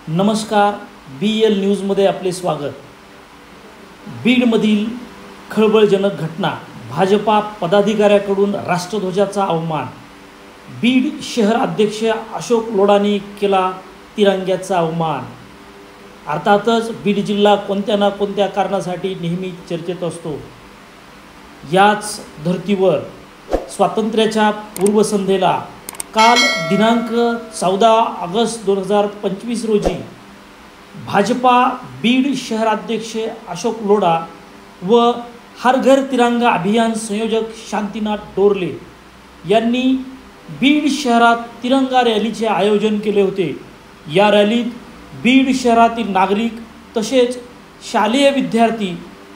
नमस्कार, BL न्यूजमध्ये आपले स्वागत। बीडमधील खळबळजनक घटना, भाजपा पदाधिकाऱ्याकडून राष्ट्रध्वजाचा अवमान। बीड शहर अध्यक्ष अशोक लोढांनी केला तिरंग्याचा अवमान। अर्थातच बीड जिल्हा कोणत्या ना कोणत्या कारणासाठी नेहमी चर्चेत असतो। याच धर्तीवर स्वातंत्र्याच्या पूर्वसंध्येला काल दिनांक 14 ऑगस्ट 2025 रोजी भाजपा बीड शहराध्यक्ष अशोक लोढा व हर घर तिरंगा अभियान संयोजक शांतीनाथ डोरले यांनी बीड शहरात तिरंगा रॅलीचे आयोजन केले होते। या रॅलीत बीड शहरातील नागरिक तसेच शालेय विद्यार्थी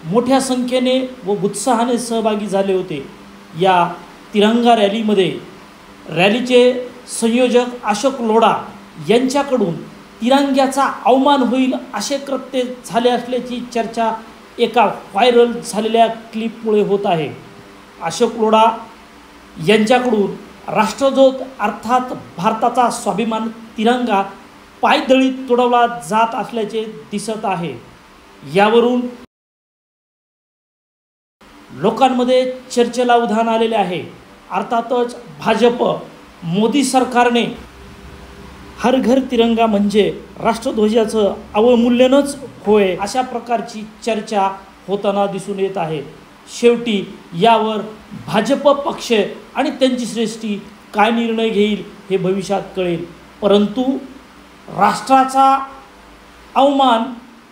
मोठ्या संख्येने व उत्साहाने सहभागी झाले होते। या तिरंगा रॅलीमध्ये रॅलीचे संयोजक अशोक लोढा यांच्याकडून तिरंग्याचा अवमान होईल असे कृत्य झाले असल्याची चर्चा एका व्हायरल झालेल्या क्लिपमुळे होत आहे। अशोक लोढा यांच्याकडून राष्ट्रध्वज अर्थात भारताचा स्वाभिमान तिरंगा पायदळी तुडवला जात असल्याचे दिसत आहे। यावरून लोकांमध्ये चर्चेला उधाण आलेले आहे। अर्थातच भाजप मोदी सरकारने हर घर तिरंगा म्हणजे राष्ट्रध्वजाचं अवमूल्यनच होय अशा प्रकारची चर्चा होताना दिसून येत आहे। शेवटी यावर भाजप पक्ष आणि त्यांची श्रेष्ठी काय निर्णय घेईल हे भविष्यात कळेल, परंतु राष्ट्राचा अवमान,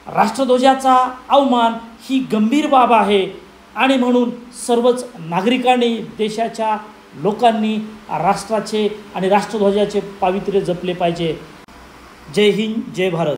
राष्ट्रध्वजाचा अवमान ही गंभीर बाब आहे आणि म्हणून सर्वच नागरिकांनी, देशाच्या लोकांनी राष्ट्राचे आणि राष्ट्रध्वजाचे पावित्र्य जपले पाहिजे। जय हिंद, जय भारत।